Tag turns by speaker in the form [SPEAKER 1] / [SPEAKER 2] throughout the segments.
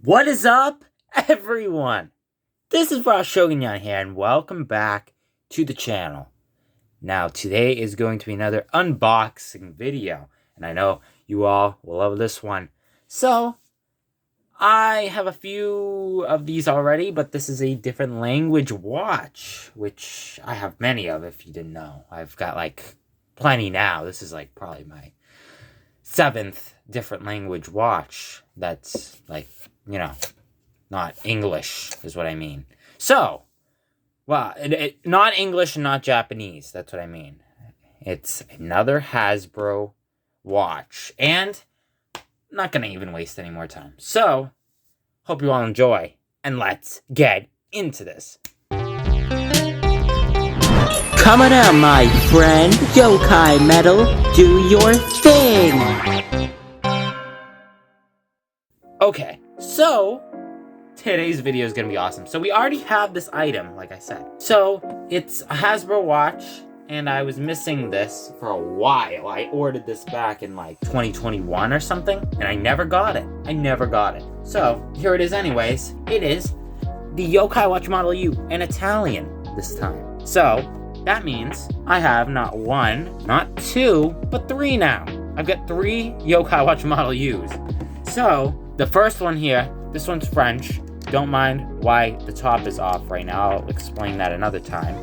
[SPEAKER 1] What is up, everyone? This is Ross Shogunyan here, and welcome back to the channel. Now, today is going to be another unboxing video, and I know you all will love this one. So, I have a few of these already, but this is a different language watch, which I have many of, if you didn't know. I've got, plenty now. This is, probably my 7th different language watch that's, not English, is what I mean. So, well, not English and not Japanese, that's what I mean. It's another Hasbro watch, and I'm not going to even waste any more time. So, hope you all enjoy, and let's get into this.
[SPEAKER 2] Come on out, my friend. Yokai Metal, do your thing.
[SPEAKER 1] Okay, so today's video is going to be awesome. So we already have this item, like I said. So it's a Hasbro watch, and I was missing this for a while. I ordered this back in 2021 or something, and I never got it. So here it is anyways. It is the Yokai Watch Model U in Italian this time. So that means I have not one, not two, but three now. I've got 3 Yokai Watch Model U's. So the first one here, this one's French. Don't mind why the top is off right now. I'll explain that another time.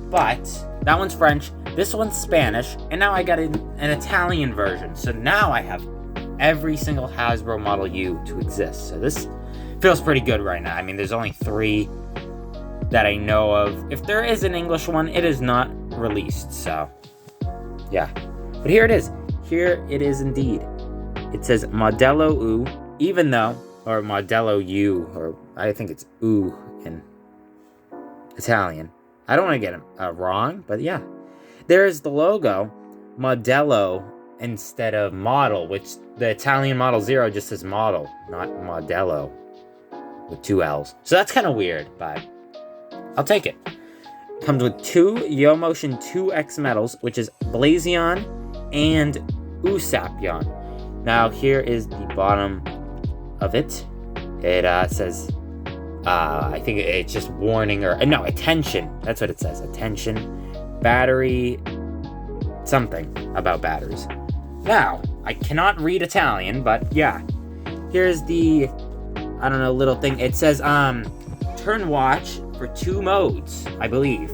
[SPEAKER 1] But that one's French, this one's Spanish, and now I got an Italian version. So now I have every single Hasbro Model U to exist. So this feels pretty good right now. I mean, there's only 3 that I know of. If there is an English one, it is not released. So, yeah. But here it is. Here it is indeed. It says Modello U, even though, or Modello U, or I think it's U in Italian. I don't want to get it wrong, but yeah. There's the logo, Modello, instead of model, which the Italian Model 0 just says model, not Modello, with 2 L's. So that's kind of weird, but I'll take it. Comes with 2 Yomotion 2X medals, which is Blazion and Usapion. Now, here is the bottom of it. It says, I think it's just warning, or no, attention. That's what it says, attention. Battery, something about batteries. Now, I cannot read Italian, but yeah. Here's the, I don't know, little thing. It says, turn watch for 2 modes, I believe.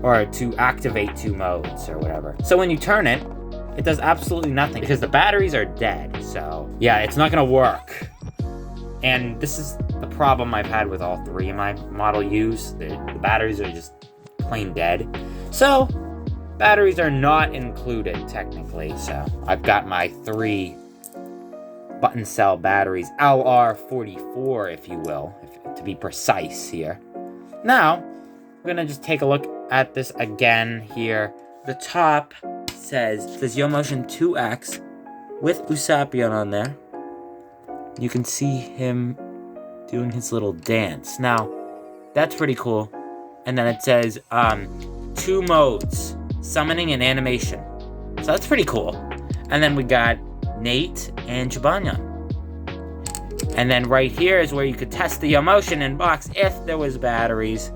[SPEAKER 1] Or to activate 2 modes, or whatever. So when you turn it, it does absolutely nothing because the batteries are dead. So yeah, it's not gonna work. And this is the problem I've had with all 3 of my Model U's. The batteries are just plain dead. So batteries are not included technically. So I've got my 3 button cell batteries, LR44 if you will, to be precise here. Now, we're gonna just take a look at this again here. The top says Yomotion 2X with Usapion on there. You can see him doing his little dance. Now, that's pretty cool. And then it says 2 modes, summoning and animation. So that's pretty cool. And then we got Nate and Jibanyan. And then right here is where you could test the Yomotion in box if there was batteries,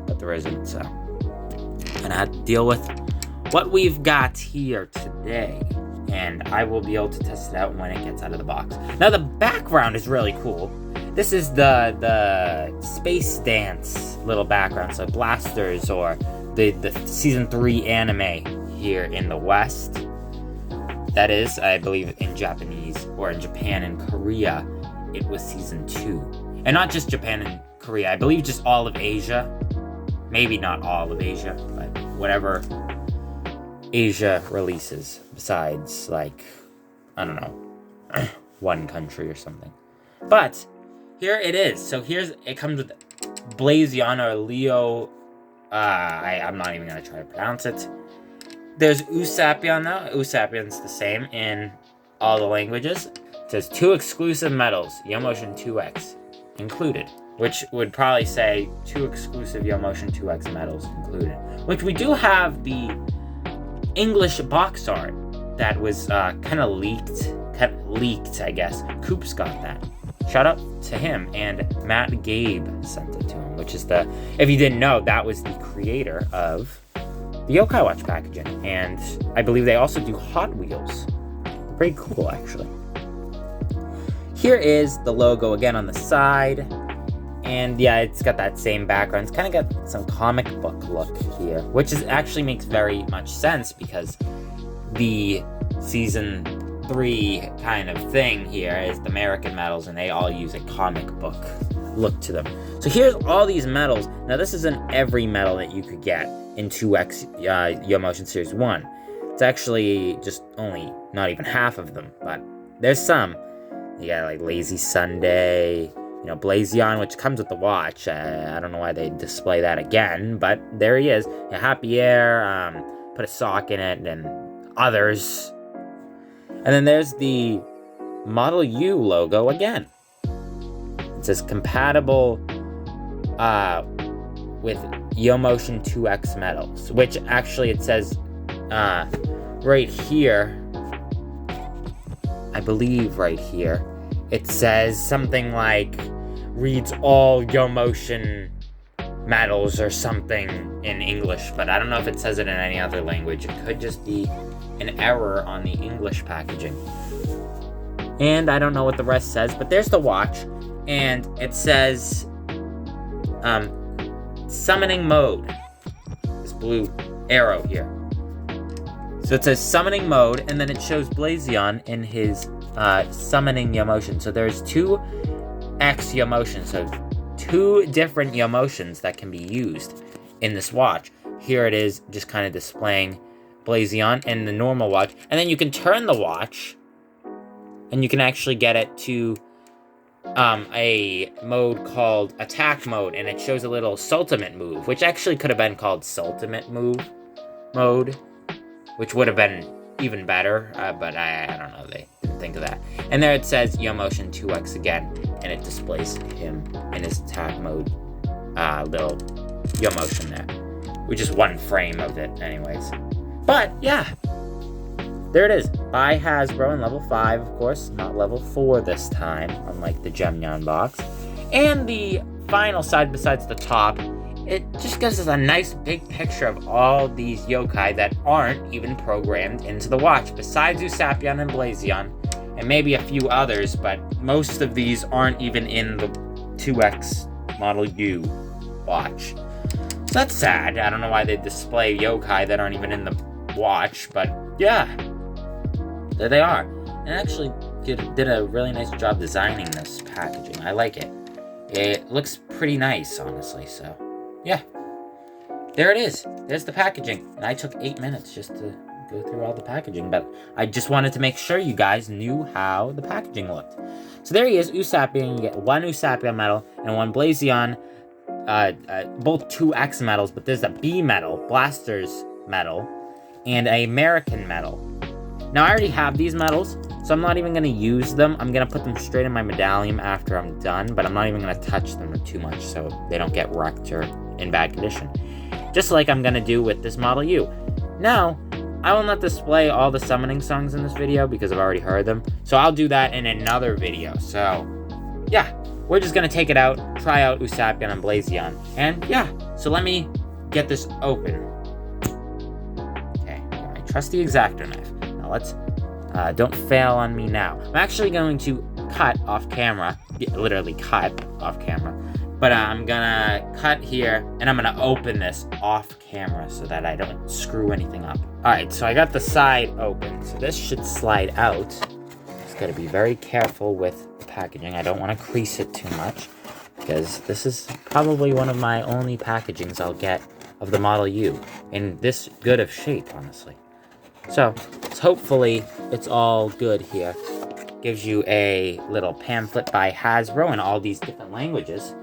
[SPEAKER 1] but there isn't, so I'm gonna have to deal with what we've got here today, and I will be able to test it out when it gets out of the box. Now the background is really cool. This is the Space Dance little background, so Blasters or the Season 3 anime here in the West. That is, I believe, in Japanese, or in Japan and Korea, it was Season 2. And not just Japan and Korea, I believe just all of Asia. Maybe not all of Asia, but whatever Asia releases, besides, I don't know, one country or something. But here it is. So it comes with Blazion or Leo. I'm not even going to try to pronounce it. There's Usapion though. Usapion's the same in all the languages. It says 2 exclusive medals, Yomotion 2X included. Which would probably say 2 exclusive Yomotion 2X medals included. Which we do have the English box art that was kind of leaked, I guess. Coop's got that. Shout out to him, and Matt Gabe sent it to him, which is if you didn't know, that was the creator of the Yokai Watch packaging. And I believe they also do Hot Wheels. Pretty cool, actually. Here is the logo again on the side. And yeah, it's got that same background. It's kind of got some comic book look here, which actually makes very much sense because the season 3 kind of thing here is the American medals, and they all use a comic book look to them. So here's all these medals. Now this isn't every medal that you could get in 2X YoMotion Series 1. It's actually just only not even half of them, but there's some. You got like Lazy Sunday, Blazion, which comes with the watch. I don't know why they display that again, but there he is. Happy Air, put a sock in it, and others. And then there's the Model U logo again. It says compatible with YoMotion 2X medals, which actually it says right here, I believe right here, it says something like reads all YoMotion medals or something in English, but I don't know if it says it in any other language. It could just be an error on the English packaging. And I don't know what the rest says, but there's the watch, and it says summoning mode. This blue arrow here. So it says summoning mode, and then it shows Blazion in his summoning YoMotion. So there's 2X YoMotion, so 2 different YoMotions that can be used in this watch. Here it is, just kind of displaying Blazion and the normal watch. And then you can turn the watch, and you can actually get it to a mode called attack mode, and it shows a little Sultimate move, which actually could have been called Sultimate mode, which would have been even better, but I don't know, they didn't think of that. And there it says YoMotion 2X again, and it displays him in his attack mode little YoMotion there, which is one frame of it anyways. But yeah, there it is, by Hasbro in level 5, of course, not level 4 this time, unlike the Gemyon box. And the final side, besides the top, it just gives us a nice big picture of all these yokai that aren't even programmed into the watch, besides Usapion and Blazion, and maybe a few others, but most of these aren't even in the 2X Model U watch. So that's sad. I don't know why they display yokai that aren't even in the watch, but yeah, there they are. And actually did a really nice job designing this packaging. I like it. It looks pretty nice, honestly, so yeah. There it is. There's the packaging. And I took 8 minutes just to go through all the packaging, but I just wanted to make sure you guys knew how the packaging looked. So there he is, Usapion. You get 1 Usapion medal and 1 Blazion, both 2X medals, but there's a B medal, Blaster's medal, and an American medal. Now I already have these medals, so I'm not even going to use them. I'm going to put them straight in my medallion after I'm done, but I'm not even going to touch them too much so they don't get wrecked or in bad condition. Just like I'm going to do with this Model U. Now, I will not display all the summoning songs in this video because I've already heard them, so I'll do that in another video. So, yeah, we're just going to take it out, try out Usapion and Blazion, and yeah, so let me get this open. Okay, got my trusty X-Acto knife. Now let's, don't fail on me now. I'm actually going to cut off camera, literally cut off camera, but I'm gonna cut here, and I'm gonna open this off camera so that I don't screw anything up. Alright, so I got the side open, so this should slide out. Just gotta be very careful with the packaging. I don't want to crease it too much, because this is probably one of my only packagings I'll get of the Model U, in this good of shape, honestly. So hopefully it's all good here. Gives you a little pamphlet by Hasbro in all these different languages.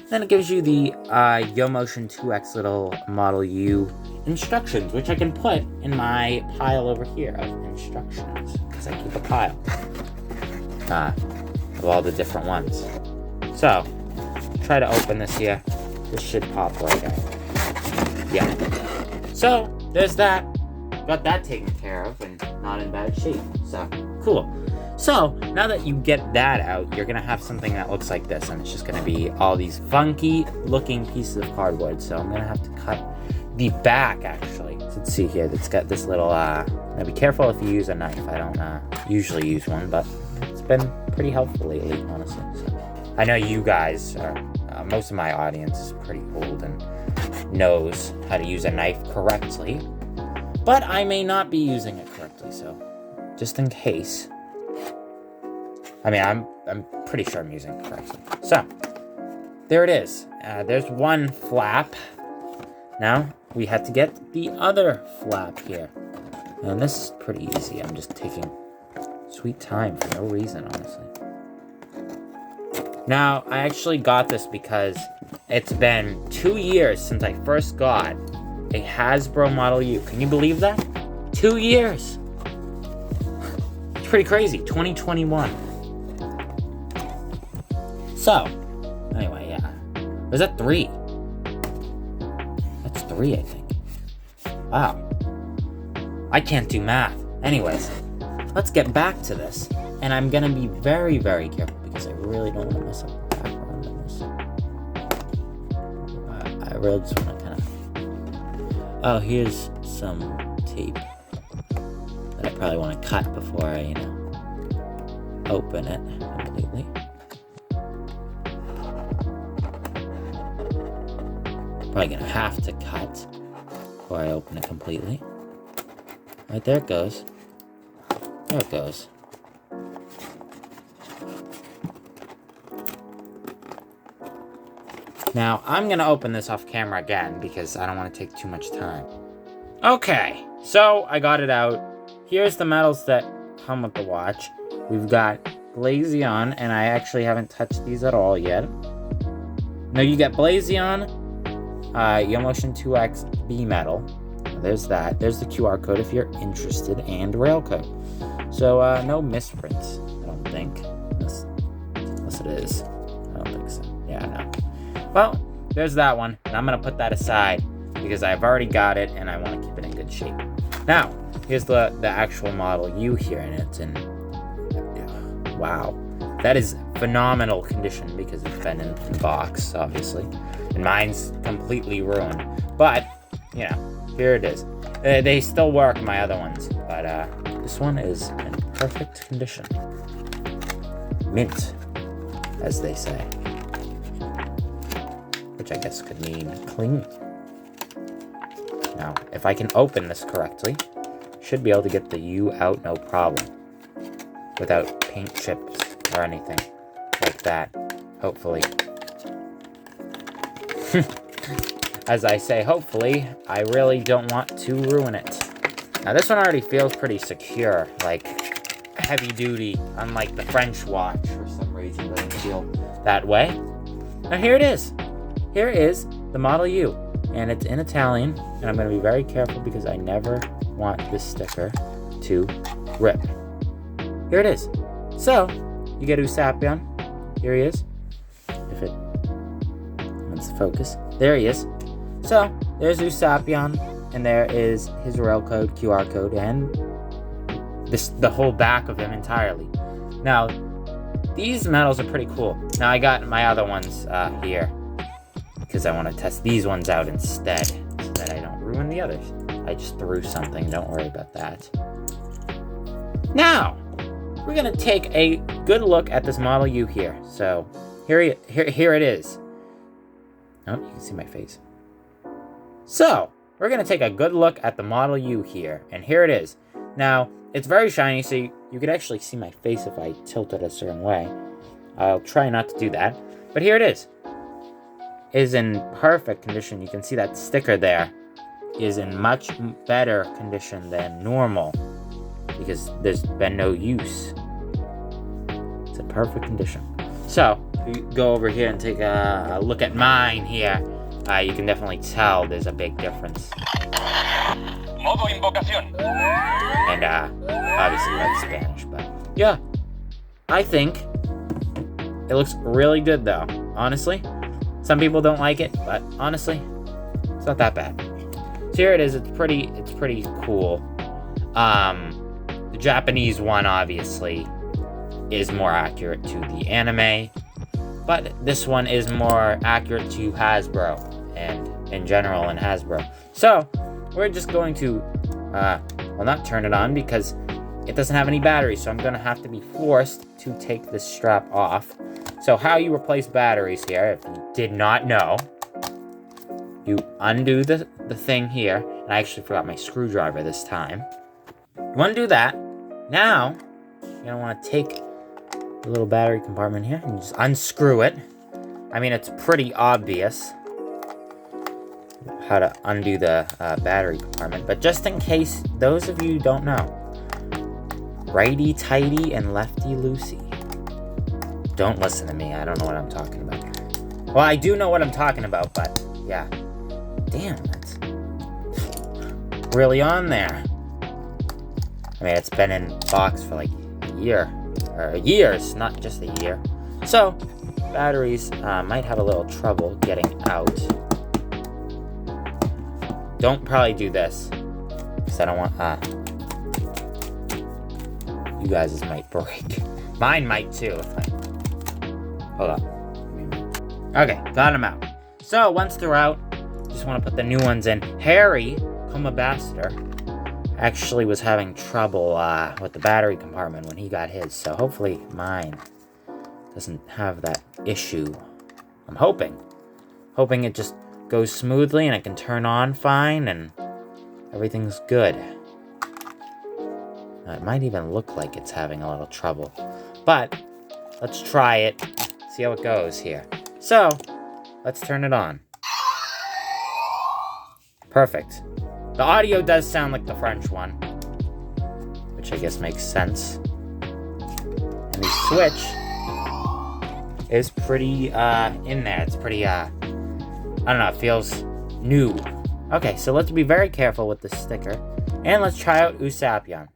[SPEAKER 1] Then it gives you the YoMotion 2X little Model U instructions, which I can put in my pile over here of instructions, because I keep a pile of all the different ones. So, try to open this here. This should pop right out. Yeah. So, there's that. Got that taken care of and not in bad shape. So, cool. So, now that you get that out, you're gonna have something that looks like this, and it's just gonna be all these funky looking pieces of cardboard. So I'm gonna have to cut the back, actually. So let's see here, it's got this little, now be careful if you use a knife. I don't usually use one, but it's been pretty helpful lately, honestly. So, I know you guys are, most of my audience is pretty old and knows how to use a knife correctly, but I may not be using it correctly, so just in case. I mean, I'm pretty sure I'm using it correctly. So, there it is. There's one flap. Now, we had to get the other flap here. And this is pretty easy. I'm just taking sweet time for no reason, honestly. Now, I actually got this because it's been 2 years since I first got a Hasbro Model U. Can you believe that? 2 years! It's pretty crazy. 2021. So, anyway, yeah. Was that 3? That's 3, I think. Wow. I can't do math. Anyways, let's get back to this. And I'm gonna be very, very careful because I really don't want to mess up the background in this. I really just want to kind of... Oh, here's some tape that I probably want to cut before I, open it completely. Probably gonna have to cut before I open it completely. Right, there it goes. There it goes. Now, I'm gonna open this off camera again because I don't want to take too much time. Okay, so I got it out. Here's the medals that come with the watch. We've got Blazion, and I actually haven't touched these at all yet. Now you get Blazion, Yomotion 2X B medal. There's that. There's the QR code if you're interested, and rail code. So, no misprints, I don't think. Unless it is. I don't think so. Yeah, no. Well, there's that one, and I'm going to put that aside because I've already got it, and I want to keep it in good shape. Now, here's the actual Model U here, and it's in... Wow. That is phenomenal condition because it's been in the box, obviously. And mine's completely ruined. But, here it is. They still work, my other ones. But this one is in perfect condition. Mint, as they say. Which I guess could mean clean. Now, if I can open this correctly, should be able to get the U out no problem. Without paint chips or anything like that, hopefully. As I say, hopefully, I really don't want to ruin it. Now, this one already feels pretty secure, like heavy duty, unlike the French watch. For some reason, it doesn't feel that way. Now, here it is. Here is the Model U, and it's in Italian, and I'm going to be very careful because I never want this sticker to rip. Here it is. So, you get Usapion. Here he is. If it wants to focus. There he is. So, there's Usapion, and there is his rail code, QR code, and the whole back of him entirely. Now, these medals are pretty cool. Now, I got my other ones here because I want to test these ones out instead so that I don't ruin the others. I just threw something. Don't worry about that. Now, we're going to take a good look at this Model U here. So, here it is. Oh, you can see my face. So, we're going to take a good look at the Model U here. And here it is. Now, it's very shiny, so you could actually see my face if I tilt it a certain way. I'll try not to do that. But here it is. It is in perfect condition. You can see that sticker there is in much better condition than normal because there's been no use. It's in perfect condition. So, if you go over here and take a look at mine here, you can definitely tell there's a big difference.
[SPEAKER 3] Modo invocación.
[SPEAKER 1] And obviously that's Spanish, but yeah. I think it looks really good though, honestly. Some people don't like it, but honestly, it's not that bad. So here it is. It's pretty cool. The Japanese one obviously is more accurate to the anime, but this one is more accurate to Hasbro and in general in Hasbro. So we're just going to, well, not turn it on because it doesn't have any batteries, so I'm gonna have to be forced to take this strap off. So how you replace batteries here, if you did not know, you undo the thing here, and I actually forgot my screwdriver this time. You undo that. Now, you're gonna wanna take the little battery compartment here and just unscrew it. I mean, it's pretty obvious how to undo the battery compartment, but just in case those of you who don't know, righty-tighty and lefty-loosey. Don't listen to me, I don't know what I'm talking about. Well, I do know what I'm talking about, but yeah. Damn, that's really on there. I mean, it's been in box for like a year, or years, not just a year. So, batteries might have a little trouble getting out. Don't probably do this, because I don't want, you guys' might break. Mine might too, if I, hold up. Okay, got them out. So, once they're out, just want to put the new ones in. Harry, Comabassador, actually was having trouble with the battery compartment when he got his, so hopefully mine doesn't have that issue. I'm hoping it just goes smoothly and it can turn on fine and everything's good. Now, it might even look like it's having a little trouble, but let's try it, see how it goes here. So let's turn it on. Perfect. The audio does sound like the French one, which I guess makes sense. And the switch is pretty in there. It's pretty I don't know, it feels new. Okay, so let's be very careful with the sticker. And let's try out Usapion.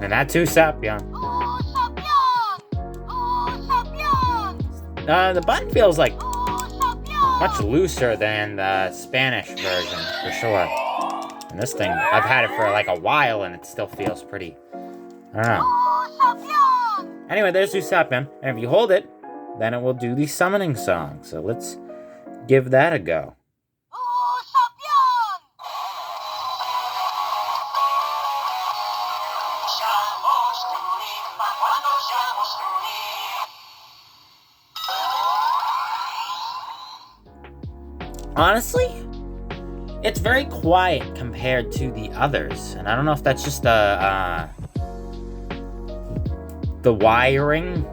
[SPEAKER 1] And that's Usapion. The button feels like much looser than the Spanish version, for sure. And this thing, I've had it for like a while and it still feels pretty, I don't know. Anyway, there's Usapion, and if you hold it, then it will do the summoning song. So let's give that a go. Honestly, it's very quiet compared to the others, and I don't know if that's just the wiring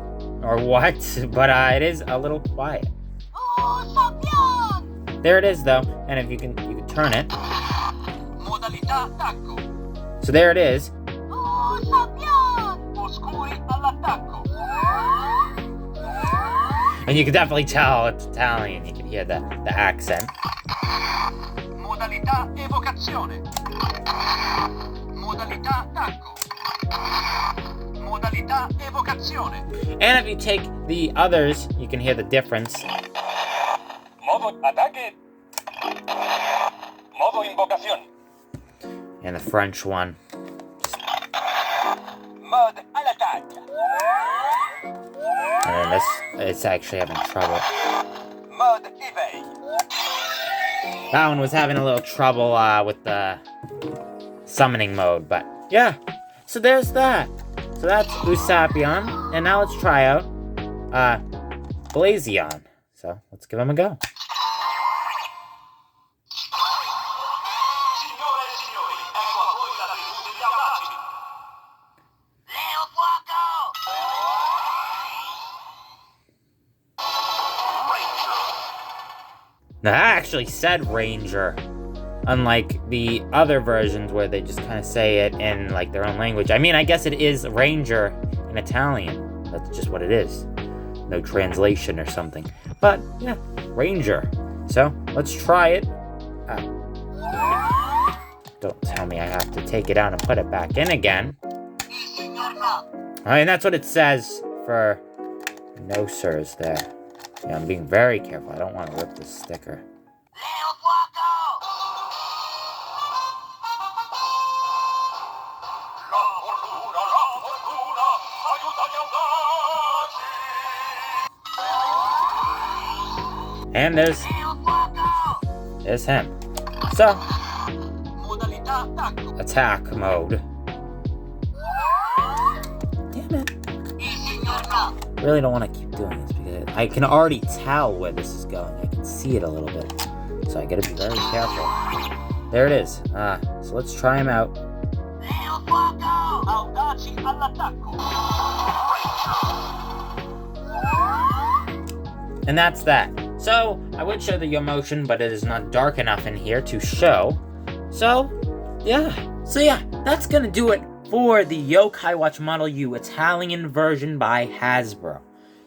[SPEAKER 1] or what, but it is a little quiet. There it is, though, and if you can turn it. So there it is. And you can definitely tell it's Italian. You can hear the accent.
[SPEAKER 3] Modalità evocazione. Modalità attacco. Modalità evocazione.
[SPEAKER 1] And if you take the others, you can hear the difference.
[SPEAKER 3] Modo ataque. Modo invocación.
[SPEAKER 1] And the French one.
[SPEAKER 3] Mode all'attaque.
[SPEAKER 1] And then this, it's actually having trouble.
[SPEAKER 3] Mode evade.
[SPEAKER 1] That one was having a little trouble with the summoning mode, but yeah. So there's that. So that's Usapion, and now let's try out Blazion. So let's give him a go. Now, that actually said Ranger, unlike the other versions where they just kind of say it in like their own language. I mean, I guess it is Ranger in Italian. That's just what it is. No translation or something. But yeah, Ranger. So let's try it. Don't tell me I have to take it out and put it back in again. And that's what it says for no sirs there. Yeah, I'm being very careful. I don't want to rip this sticker. And there's him. So, attack mode. Damn it. Really don't want to keep doing this because I can already tell where this is going. I can see it a little bit. So I gotta be very careful. There it is. So let's try him out. And that's that. So, I would show the emotion, but it is not dark enough in here to show. So, yeah, that's gonna do it for the Yokai Watch Model U Italian version by Hasbro.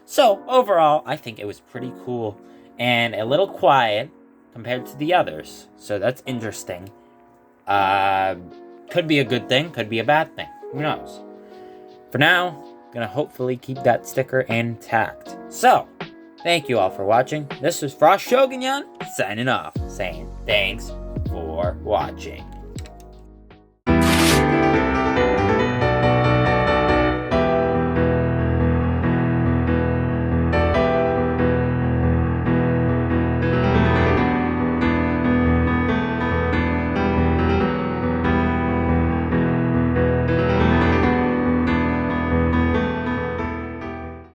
[SPEAKER 1] So, overall, I think it was pretty cool and a little quiet compared to the others. So, that's interesting. Could be a good thing, could be a bad thing. Who knows? For now, gonna hopefully keep that sticker intact. So, thank you all for watching. This is Frost Shogunyan signing off, saying thanks for watching.